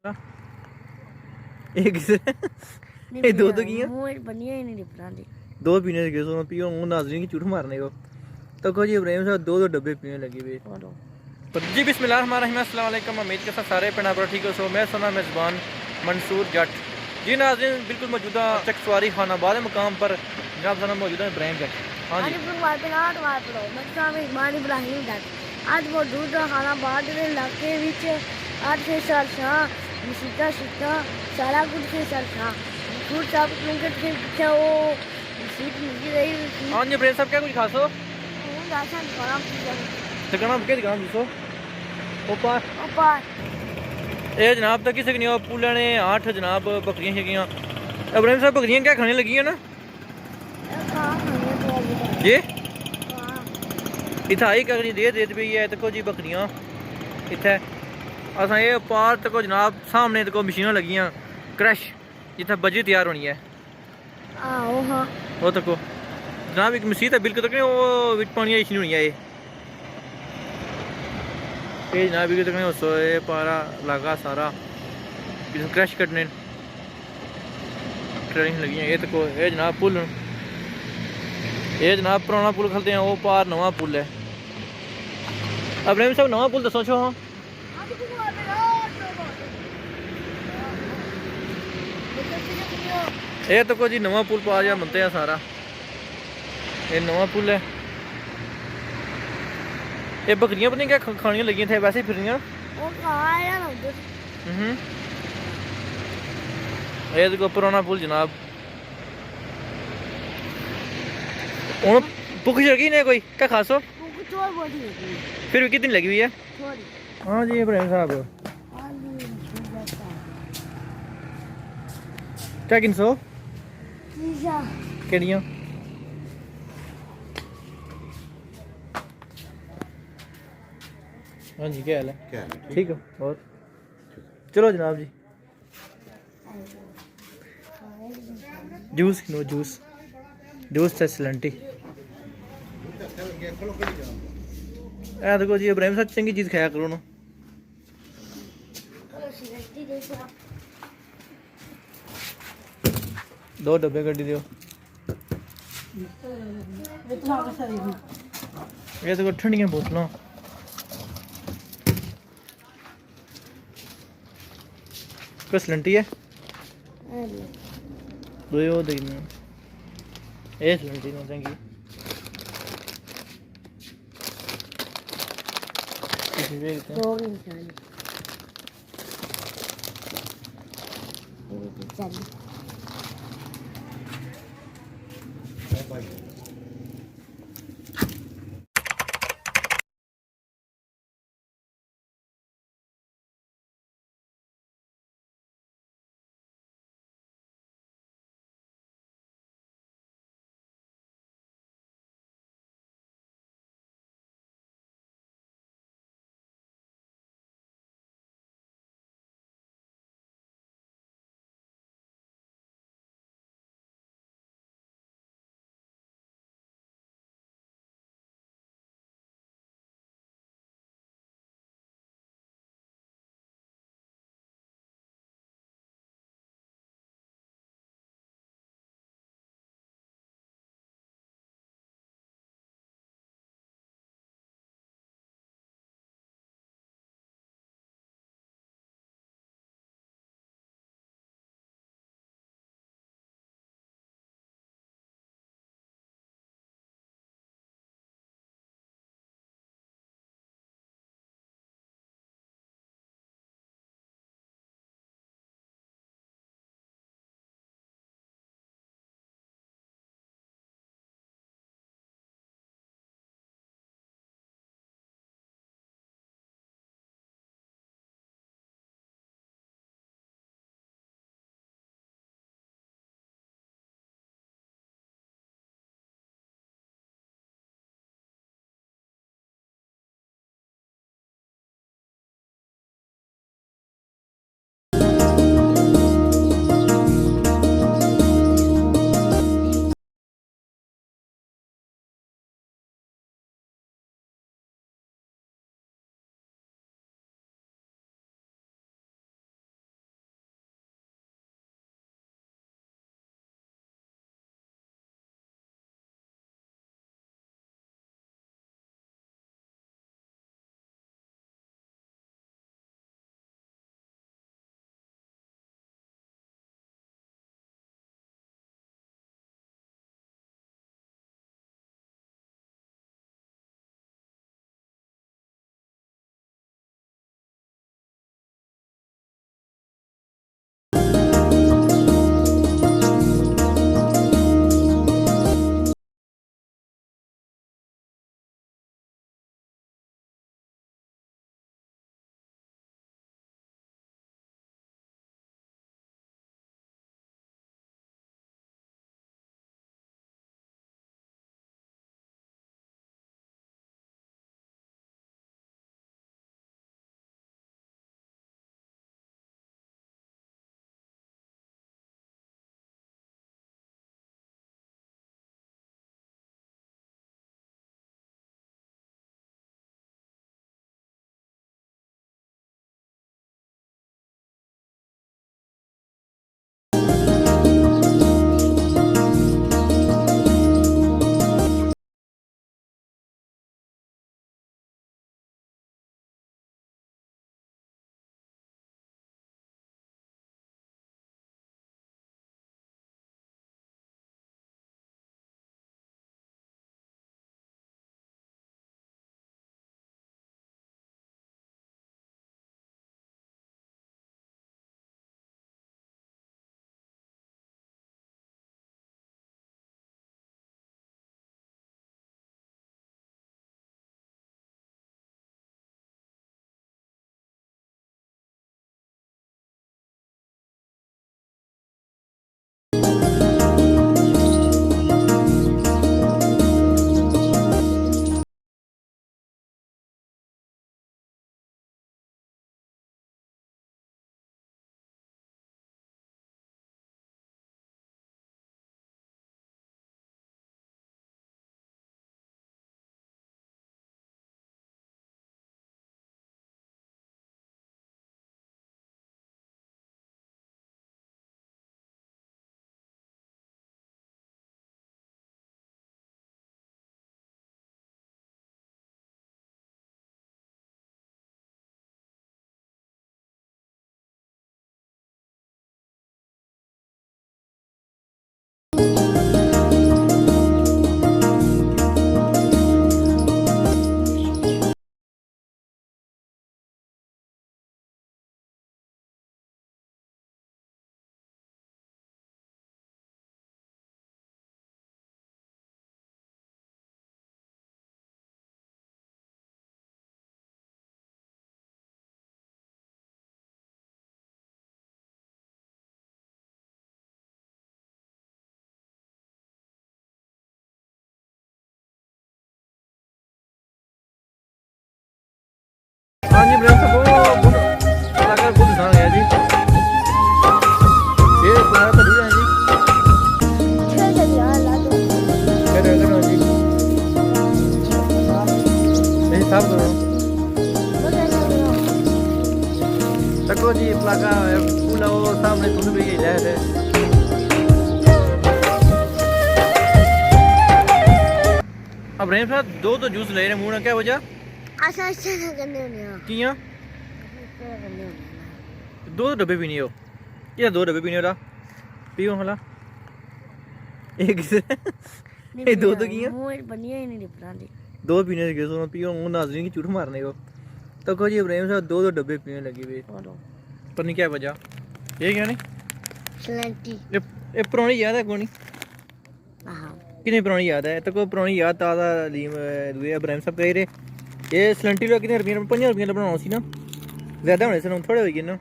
एक ये दो किया बनिया ही नहीं डिपना दी दो पीने लगे सो पियो हूं नाज़रीन की झूठ मारने को तो को जी इब्राहिम साहब दो डब्बे पीने लगे हुए जी बिस्मिल्लाहिर्रहमानिर्रहीम अस्सलाम वालेकुम। उम्मीद के साथ सारे पिंडा पर ठीक हो सो मैं सुना मेज़बान मंसूर जट जी नाज़रीन बिल्कुल मौजूदा चकसवारी खानाबाद मुकाम पर जनाब साहब मौजूदा इब्राहिम जट। हाँ जी आज मौजूद खानाबाद के इलाके विच 8 साल शाह मसीता शिता सारा कुछ के साल शाह फूड साहब क्योंकि पीछे वो सीट मिल रही। हाँ जी इब्राहिम साहब क्या कुछ खासो राशन खाना ठिकाना क्या दुकान दसो ऊपर ऊपर ये जनाब तक किसी नहीं पुल ने 8 जनाब बकरियां शकरियां इब्राहिम साहब बकरियां क्या खाने लगी है ना ये इतना ही कगरी दे पी है देखो जी बकरियां इतने असा ये पार तको जनाब सामने तको मशीनां लगियां क्रश जिथे बजरी तैयार होनी है वो तको जनाब एक मसीत है बिल्कुल तक वो पानी इशनी होनी है ये जनाब बिल्कुल तक उस पारा लागा सारा क्रश कटने ट्रेनिंग लगी है ये तको ये जनाब पुल ये जनाब पुराना पुल खलते हैं वो पार नवा पुल है। इब्राहिम साहब नवा पुल दसो छो। हाँ ये तो को जी नवा पुल पा जा मनते हैं सारा ये नवा पुल है। ये बकरियां पता नहीं क्या खाने लगी थे वैसे फिर ये तो पुराना पुल जनाब हूँ भुख लगी नहीं कोई क्या खासो फिर भी कितनी लगी हुई है। हाँ जी इब्राहिम साहब क्या 300 केड़ियां हाँ जी क्या हाल है ठीक है और चलो जनाब जी juice no juice juice excellent ऐ देखो जी इब्राहिम साहब चंगी चीज़ खाया करो ना दो डब्बे कड्डी दियो ये देखो ठंडियां बोतलों कोई सलंटी है दो देखने ये सलंटी ना चंगी हाँ जी ब्रेम सबको लगा बहुत नुकसान गया जी ये तुम्हारा तो दूर है जी ठीक है यार ला दो फिर करो जी ये हिसाब करो बोल ऐसा करो तको जी लगा पूरा वो सामने तुम भी ले रहे अब ब्रेम साहब दो तो जूस ले रहे मुंह ना क्या वजह ऐसा ऐसा ना करने होने किया ऐसा करने होने दो डब्बे पीने हो ये दो डब्बे पीने हो पियो हला एक ये दो तो किया मुंह बनिया ही नहीं निपटा दी दो पीने लगे सो पियो मुंह नाज़रीन की झूठ मारने को तो को जी इब्राहिम साहब दो डब्बे पीने लगे हुए बोलो पर नहीं क्या वजह ये क्या नहीं सलेंटी ये पुरानी याद है कोनी हाँ कितनी पुरानी याद है तो को पुरानी याद ताज़ा दुए इब्राहिम साहब कह रहे ये सिलेंटी लो कितने रुपये 5 रुपये बनाना सी ना ज़्यादा होने से थोड़े हो गए ना